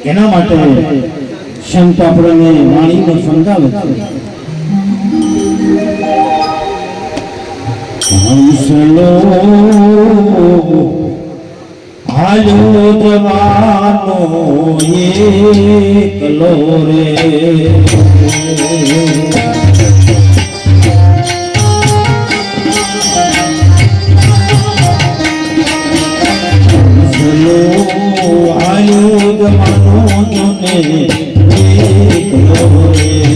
એના માટે સંત આપણને વાણીનો સમજાવે છે હંસલો હાલ્યો જવાનો એકલો રે આયો જવાનો ને એકલો રે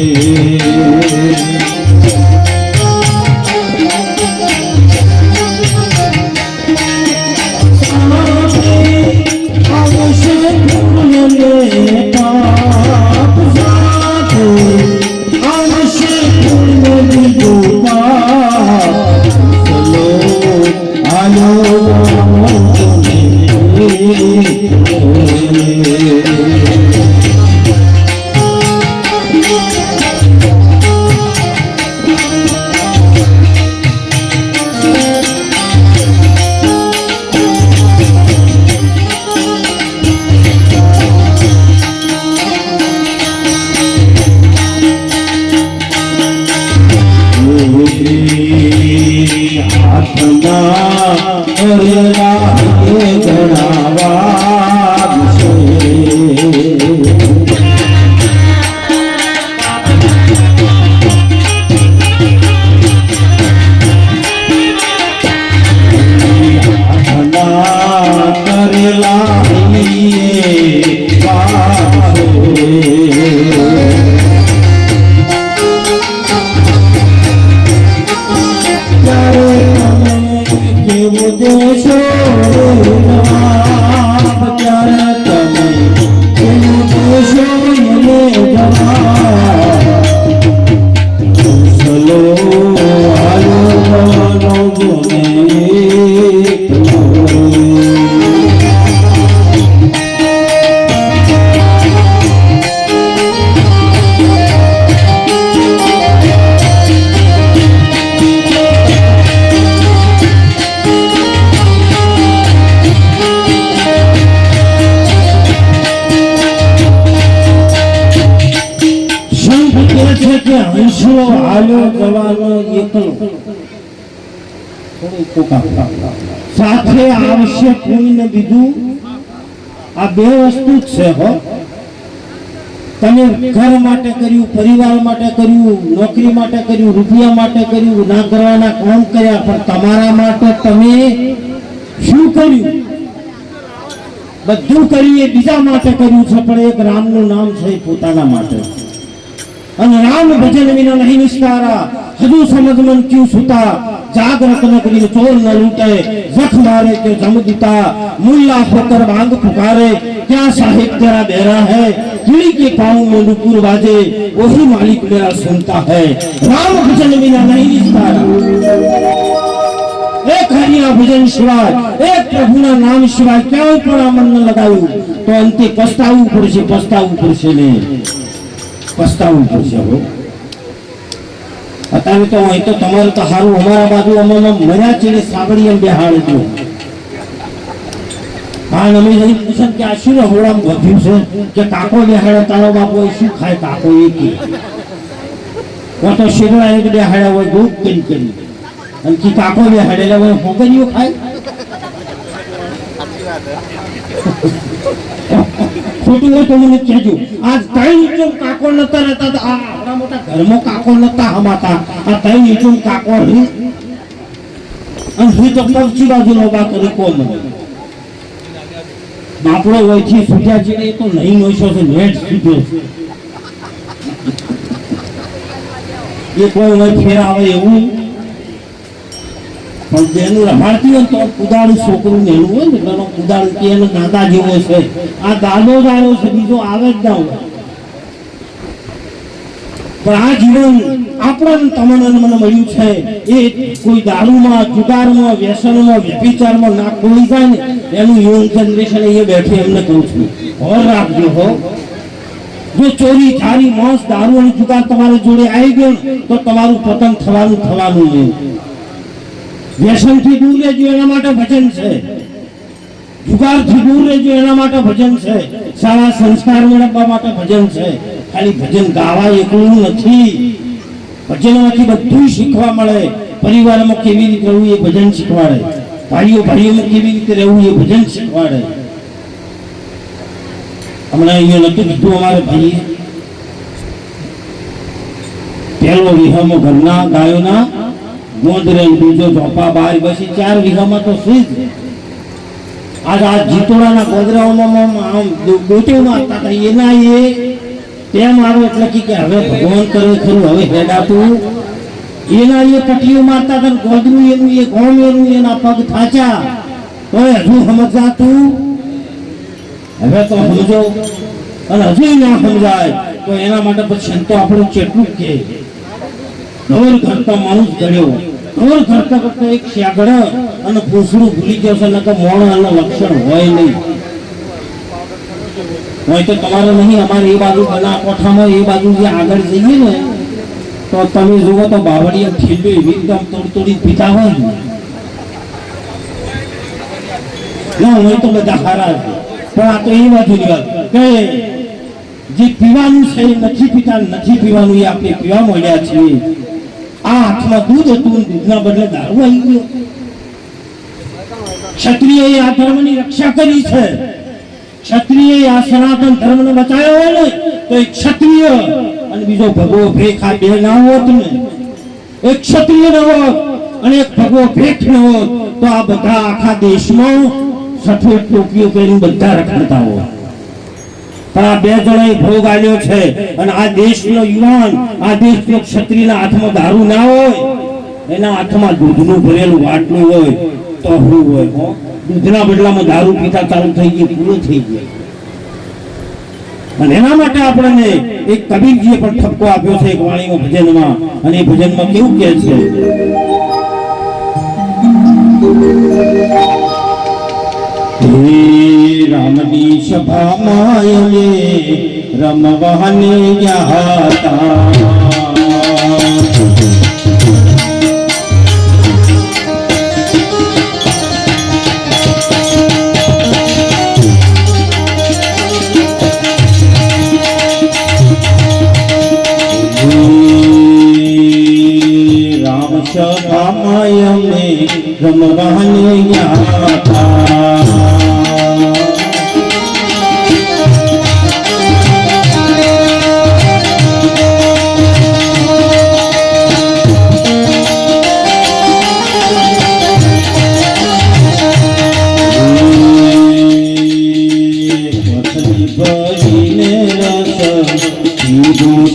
સાથે આવશ્યક કોઈને બીજું આ બે વસ્તુ જ છે હો તમે ઘર માટે કર્યું પરિવાર માટે કર્યું નોકરી માટે કર્યું રૂપિયા માટે કર્યું ના કરવાના કામ કર્યા પણ તમારા માટે તમે શું કર્યું બધું કર્યું એ બીજા માટે કર્યું છે પણ એક રામનું નામ છે પોતાના માટે અને રામ ભજન વિના નહીં નિસ્તારા હજુ સમજમન ક્યું સુતા जागरत न करी चोर न लूटे जख मारे के जम दिता मुल्ला होकर मांग पुकारे क्या साहिब तेरा बेरा है किली के पाँव में नुपुर बाजे वही मालिक मेरा सुनता है राम भजन बिना नहीं निस्तारा एक हरिया भजन सिवाय एक प्रभुना नाम सिवाय क्या ऊपर मन न लगाऊ तो अंते पछताऊ पड़शे ने पछताऊ पड़शे हो અત્યારે તો અહીં તો તમારું તો સારું અમારા બાજુ અમે મર્યા છે ને સાંભળી એમ બેહાડજો હા અમે જઈ પૂછન કે આ શું રહોડામાં વધ્યું છે કે કાકો બેહાડે તારો બાપો શું ખાય કાકો એ કે તો શેરડા એક બેહાડ્યા હોય દૂધ કરી અને કે કાકો બેહાડેલા હોય હોગરીઓ ખાય ખોટું હોય તો મને કહેજો આજ 3 ઇંચ કાકો નતા રહેતા તો આ આપણા મોટા ઘરમાં કાકો નતા હમાતા આ 3 ઇંચ કાકો હી અને હું તો પક્ષી બાજુ લોબા કરી કોમ બાપડો હોય છે સુજાજી ને તો નહીં હોય છે નેટ સીધો એ કોઈ હોય ફેર આવે એવું પણ જેનું રમાડતી હોય તો કુદાળું છોકરું ને એવું હોય ને એનો કુદાળું કે એનો દાદા જેવો છે આ દાદો જ આવ્યો છે બીજો આવે જ ના હોય પણ આ જીવન આપણને તમને મને મળ્યું છે એ કોઈ દારૂમાં જુગારમાં વ્યસનમાં વ્યભિચારમાં ના ખોઈ જાય ને એનું યંગ જનરેશન એ બેઠી એમને કહું છું હોર રાખજો હો જો ચોરી થારી માંસ દારૂ અને જુગાર તમારી જોડે આવી ગયો તો તમારું પતન થવાનું છે વ્યસનથી દૂર રહેજો એના માટે વચન છે જુગારથી દૂર રહેજો એના માટે ભજન છે, સારા સંસ્કાર મેળવવા માટે ભજન છે. ખાલી ભજન ગાવા એકલું નથી, ભજનમાંથી બધું શીખવા મળે. પરિવારમાં કેવી રીતે રહેવું એ ભજન શીખવાડે, ભાઈઓમાં કેવી રીતે રહેવું એ ભજન શીખવાડે. હમણાં અહીંયા નતું કીધું અમારે ભાઈએ, પહેલો વિહામો ઘરના ગાયોના ગોંદરે, બીજો ચોપા બાર, પછી 4 વીઘામાં તો શું જ. આજ આ જીતોડાના ગોદરાઓમાં આમ ગોટીઓ મારતા હતા એના એ તેમ મારો એટલે કે હવે ભગવાન કરે ખરું, હવે હેડાતું એના એ પટીઓ મારતા હતા. ગોદરું એનું, એ ગોમ એનું, એના પગ થાચા, તો હજુ સમજાતું. હવે તો સમજો, અને હજુ ના સમજાય તો એના માટે પછી તો આપણું કેટલું કે ઢોર ઘરતા માણસ ગળ્યો, ઢોર ઘરતા કરતા એક શાગડ અને પૂછડું ભૂલી જશે, નકર મોણાનું લક્ષણ હોય નહીં. હોય તો તમારે નહીં, અમારે એ બાજુ બના કોઠામાં એ બાજુ જે આગળ જઈએ ને તો તમે જુઓ તો બાવળિયા ઠીલું એવી એકદમ તોડી પીતા હોય ને. ના હોય તો બધા હારા છે, પણ આ તો એ બાજુની વાત કે જે પીવાનું છે એ નથી પીતા, નથી પીવાનું એ આપણે પીવા મળ્યા છીએ. આ હાથમાં દૂધ હતું, દૂધના બદલે દારૂ આવી ગયો. ક્ષત્રિયએ આ ધર્મની રક્ષા કરી છે, ક્ષત્રિયએ આ સનાતન ધર્મને બચાવ્યો હોય ને તો એક ક્ષત્રિય અને બીજો ભગવો ભેખ આ બે ના હોત ને, એક ક્ષત્રિય ન હોત અને એક ભગવો ભેખ ન હોત તો આ બધા આખા દેશમાં સફેદ ટોપીઓ પહેરીને બધા રખડતા હોય. પણ આ બે જણાએ ભોગ આલ્યો છે, અને આ દેશનો યુવાન, આ દેશનો ક્ષત્રિયના હાથમાં દારૂ ના હોય, એના હાથમાં દૂધનું ભરેલું વાટલું હોય તો શું હોય? દૂધના બદલામાં દારૂ પીતા ચાલુ થઈ ગયું, પૂરું થઈ ગયું. અને એના માટે આપણને એક કબીરજીએ પણ ઠપકો આપ્યો છે એક વાણીમાં, ભજનમાં, અને એ ભજનમાં કેવું કહે છે? હે રામની સભામાં અમે રમવાને ગયા હતા, રામ સભામાં અમે રમવાને ગયા હતા.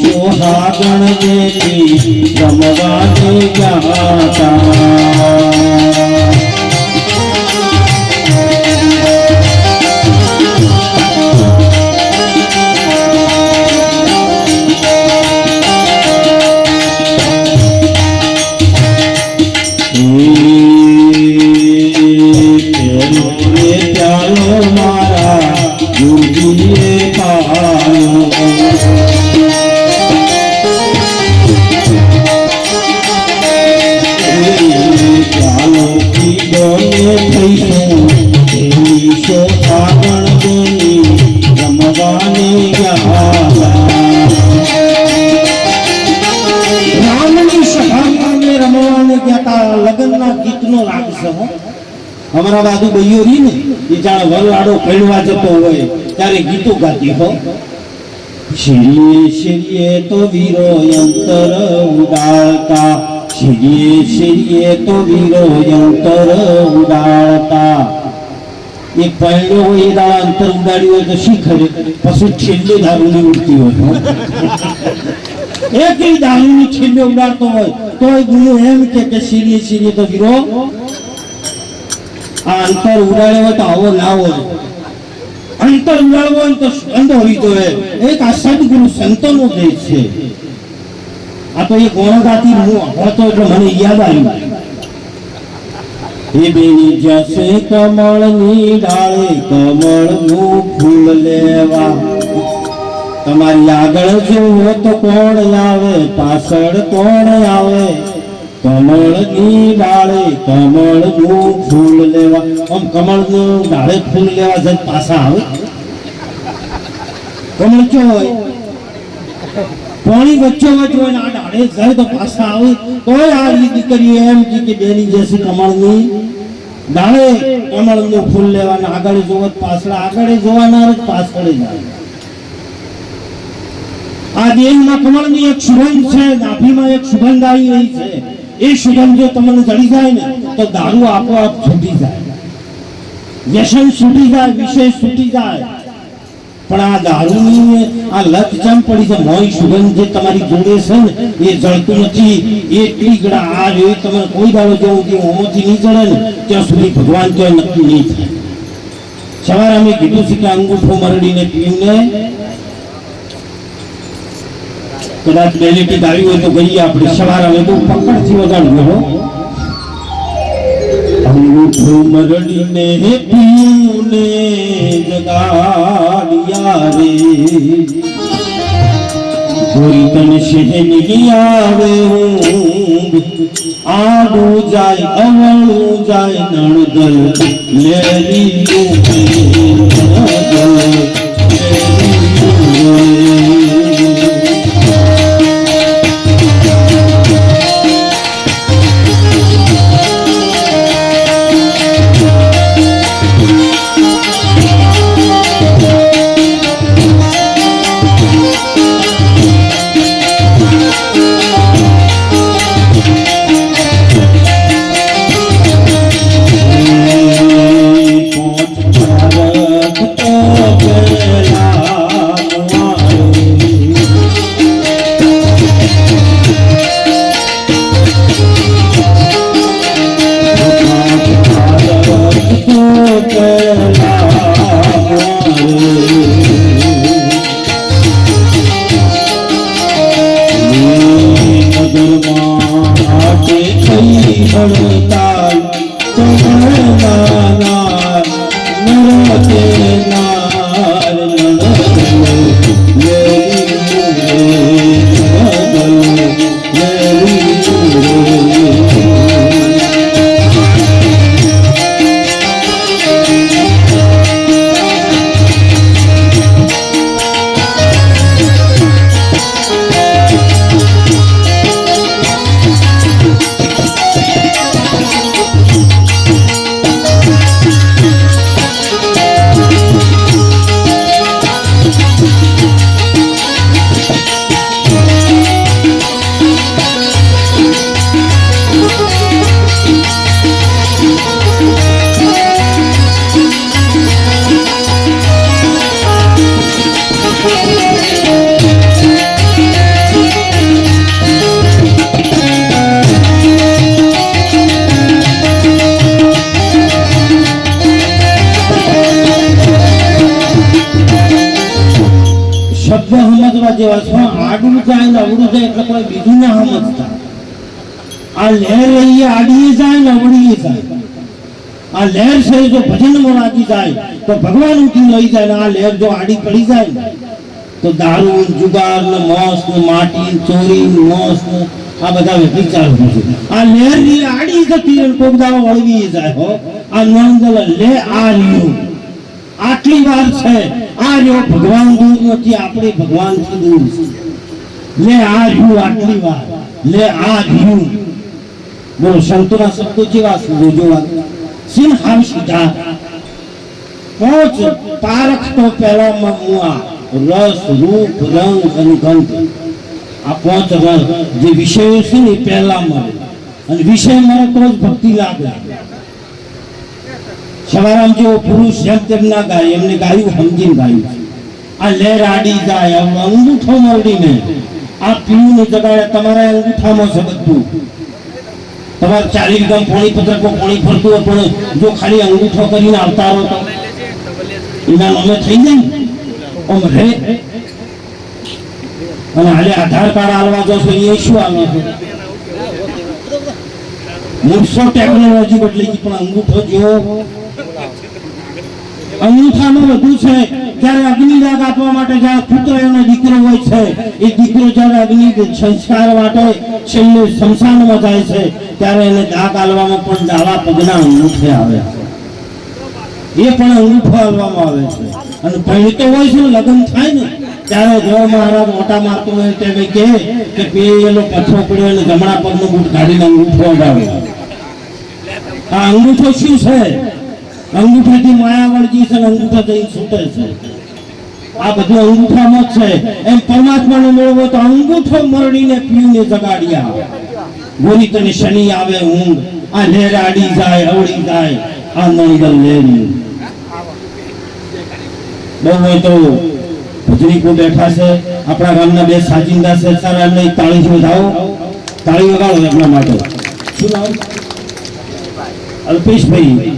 સોહાગણ દેતી રમવાને ગયા હતા. ચાલો મારા ગુરુજીએ પાયો, ચાલો કીડોને થઈશું એવી સોહાગણ દેની રમવાને ગયા. રામની સભામાં અમે રમવાને ગયા હતા. લગ્નના ગીતનો રાગ છે. અમારા બાજુ ભાઈઓ રી ને એ જાણે વરવાડો કહેવા જતો હોય ત્યારે ગીતો ગાતી હો. શિરીએ શિરીએ તો વીરો અંતર ઉડાડતા, શિરીએ શિરીએ તો વીરો અંતર ઉડાડતા. એક પહેલો હોય એ દાડા અંતર ઉડાડ્યું હોય તો શી ખરે, પછી છેલ્લે દારૂની ઉડતી હોય. એક દારૂની છેલ્લે ઉડાડતો હોય તો ગુરુ એમ કે શિરીએ શિરીએ તો વીરો આ અંતર ઉડાડે હોય તો આવો ના હોય. અંતર ઉડાડવો હોય તો સુગંધ હોવી જોઈએ. એક આ સદગુરુ સંતોનો દેશ છે. આ તો એ ગોળગાતી હું હતો એટલે મને યાદ આવ્યું. એ બેની જશે કમળની ડાળે કમળનું ફૂલ લેવા, તમારી આગળ જુઓ તો કોણ આવે, પાછળ કોણ આવે, કમળની ડાળે કમળનું ફૂલ લેવા, આમ કમળનું ડાળે ફૂલ લેવા જાય પાછા આવે. કમળ ક્યાં હોય? પાણી વચ્ચે વચ્ચે હોય ને આ ડાળે જાય તો પાછા આવે. તોય આ દીકરીઓ એમ કે બેની જશે કમળની ડાળે કમળનું ફૂલ લેવાના, આગળ જોવો પાછળ, આગળ જોવાના પાછળ જાય. આ દેહમાં કમળની એક સુગંધ છે, નાભીમાં એક સુગંધ આવી રહી છે. એ સુગંધ જો તમને જડી જાય ને તો દારૂ આપોઆપ છૂટી જાય, વ્યસન છૂટી જાય, વિશેષ છૂટી જાય. પણ આ દારૂની આ લત જેમ પડી છે, મોય સુગંધ જે તમારી જોડે છે ને એ જળતું નથી. એટલી ગળા આ જોઈ તમે કોઈ દાડો જો હોમોથી નહીં જડે ને ત્યાં સુધી ભગવાન તો નક્કી નહીં થાય. સવારે અમે કીધું છે કે અંગૂઠો મરડીને પીને કદાચ બેલેટી આવી હોય તો ગઈએ આપણે. સવારે અમે બહુ પકડથી વગાડ્યો. અંગૂઠો મરડીને પીને જગાડિયા રે, કોઈ તન શહેની આવે આડું જાય અવળું જાય નણદલ લેરી જેવા છે. આડું જાય ને અવળું જાય એટલે કોઈ બીજું ના સમજતા. આ લહેર રહી આડીએ જાય ને અવળીએ જાય. આ લહેર છે જો ભજનમાં લાગી જાય તો ભગવાન ઉઠી લઈ જાય ને આ લહેર જો આડી પડી જાય ને તો દારૂ જુગાર ને મોસ ને માટી ચોરી મોસ ને આ બધા વિચાર છે. આ લહેર ની આડી જતી કોક દાવા વળવી જાય હો. આ નોંધલ લે આ રહ્યું આટલી વાર છે. આ રહ્યો ભગવાન દૂર નથી, આપણે ભગવાન થી દૂર છે. લે આ રહ્યું આટલી વાર, લે આ રહ્યું. બોલો સંતોના શબ્દો કેવા છે જોવા. સિંહ હાવ સીધા પહોંચ પારખ તો પહેલામાં મુઆ રસ રૂપ રંગ અને ગંધ. આ પાંચ રસ જે વિષયો છે ને પહેલા મળે અને વિષય મળે તો જ ભક્તિ લાગે. સવારામ જેવો પુરુષ જેમ તેમ ના ગાય, એમને ગાયું સમજીને ગાયું. આ લહેર આડી જાય અંગૂઠો મરડીને આ પીવું ને જગાડે. તમારા અંગૂઠામાં છે બધું. તમારે 40 ગામ પોણી પત્રકો પોણી ફરતું હોય પણ જો ખાલી અંગૂઠો કરીને આવતા રહો તો એના નામે થઈ જાય ઓમ રે. અને હાલે આધાર કાર્ડ આલવા જો એ શું આવે છે? મૂળસો ટેકનોલોજી બદલી ગઈ પણ અંગૂઠો જેવો અંગૂઠામાં વધુ છે જ્યારે અગ્નિદાગ આપવા માટે જ્યારે પુત્ર એનો દીકરો હોય છે એ દીકરો જ્યારે અગ્નિ સંસ્કાર માટે છેલ્લે શમશાનમાં જાય છે ત્યારે એને દાગ આલવામાં પણ ડાવા પગના અંગૂઠે આવે છે એ પણ અંગૂઠો આલવામાં આવે છે અને પરિણીતો હોય છે લગ્ન થાય ને ત્યારે જો મહારાજ મોટા મારતો હોય તે કહે કે પેલો પથ્થરો પડ્યો અને જમણા પગનું બૂટ કાઢીને અંગૂઠો અડાવે આ અંગૂઠો શું છે અંગૂઠાથી માયા વળગી છે અંગૂઠો જઈ છૂટે છે આ બધું અંગૂઠામાં જ છે એમ પરમાત્માને મેળવો તો અંગૂઠો મરડીને પીને જગાડ્યા ગોરી તને શનિ આવે ઊંઘ આ લેર આડી જાય અવળી જાય આ નંગલ લેરી બહુ હોય તો ભજનીકો બેઠા છે આપણા ગામના બે સાજિંદા છે સારા એમને તાળી વધાવો તાળી વગાડો એમના માટે શું નામ અલ્પેશભાઈ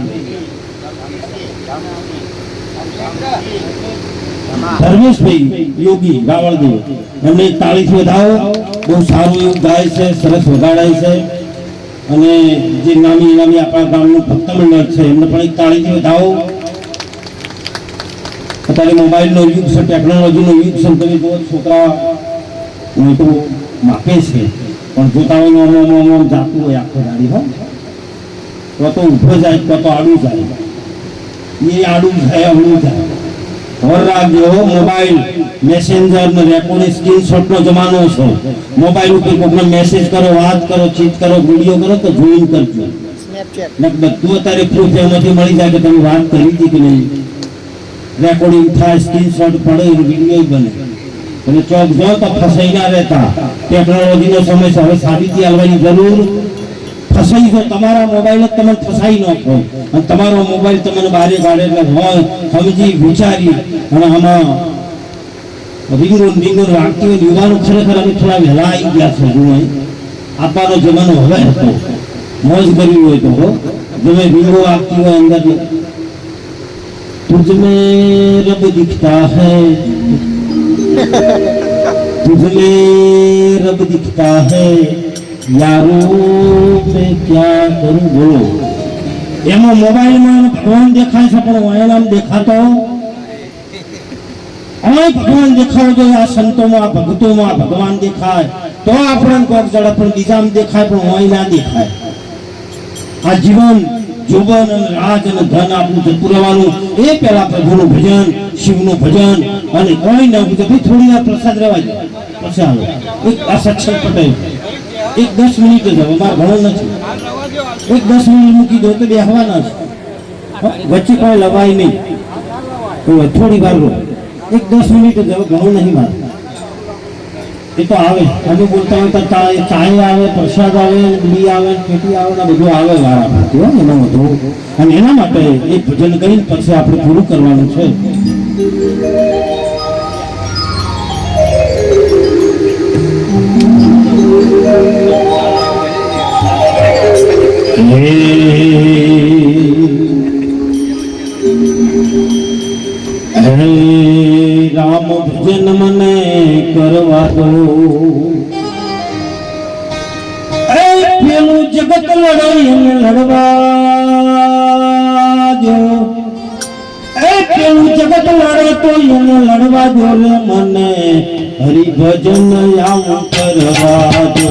ધર્મેશભાઈ યોગી રાવળદેવ એમને તાળીથી વધાવો બહુ સારું એવું ગાય છે સરસ વગાડાય છે અને જે નામી નામી આપણા ગામનું ભક્ત મંડળ છે એમને પણ એક તાળીથી વધાવો અત્યારે મોબાઈલનો યુગ છે ટેકનોલોજીનો યુગ છે તમે જુઓ છોકરા તો માપે છે પણ જોતા હોય જાતું હોય આખો ગાડી હો તો ઊભો જાય તો આડું જાય એ આડું જાય અવળું જાય ઓર રાખજો મોબાઈલ મેસેન્જર ને રેકોર્ડિંગ સ્ક્રીનશોટ નો જમાનો છે મોબાઈલ ઉપર કોઈને મેસેજ કરો વાત કરો ચીટ કરો વિડિયો કરો તો જોઈન કરજો સ્નેપચેટ બધું અત્યારે પ્રૂફ એમાંથી મળી જાય કે તમે વાત કરી હતી કે નહીં રેકોર્ડિંગ થાય સ્ક્રીનશોટ પડે વિડિયો બને એટલે ચોક જો તો ફસાઈ ના રહેતા ટેકનોલોજીનો સમય છે હવે સાબિતી આલવાની જરૂર ફસાઈ જો તમારા મોબાઈલ જ તમને ફસાઈ નાખો અને તમારો મોબાઈલ તમને બારે ગાડે એટલે હોય સમજી વિચારી અને આમાં રીંગો રાખતી હોય યુવાનો ખરેખર અમે થોડા વહેલા આવી ગયા છે જુઓ આપવાનો જમાનો હવે હતો મોજ કરવી હોય તો તમે રીંગો આપતી હોય અંદર तुझ में रब दिखता है तुझ में रब दिखता है यारो मैं क्या करूं बोलो એમાં મોબાઈલમાં ભગવાન દેખાય છે પણ વાયનામ દેખાતો અહીં ભગવાન દેખાવ જોઈએ આ સંતોમાં ભક્તોમાં ભગવાન દેખાય તો આપણને કોક જડે પણ બીજામાં દેખાય પણ વાય ના દેખાય આ જીવન જોબન અને રાજ અને ધન આપણું જતું રહેવાનું એ પહેલા પ્રભુનું ભજન શિવનું ભજન અને કોઈ ના પૂછે ભાઈ થોડી વાર પ્રસાદ રહેવા જાય પછી આવો એક આ સત્સંગ પટેલ એક 10 મિનિટ જ હવે મારે ઘણો નથી એક 10 મિનિટ મૂકી દો તો બેહવાના છે વચ્ચે કોઈ લવાય નહીં થોડી વાર રો એક 10 મિનિટ જ હવે ઘણું નહીં મારે એ તો આવે અમે બોલતા હોય તો ચાય આવે પ્રસાદ આવે બીડી આવે પેટી આવે ને બધું આવે વાળા ભાતી હોય એમાં બધું અને એના માટે એક ભજન કરીને પછી આપણે પૂરું કરવાનું છે રામ ભજન મને કરવા દો પેલું જગત લડાઈને લડવા દો પેલું જગત લડે તો એને લડવા દો રે મને હરિભજન આમ કરવા દો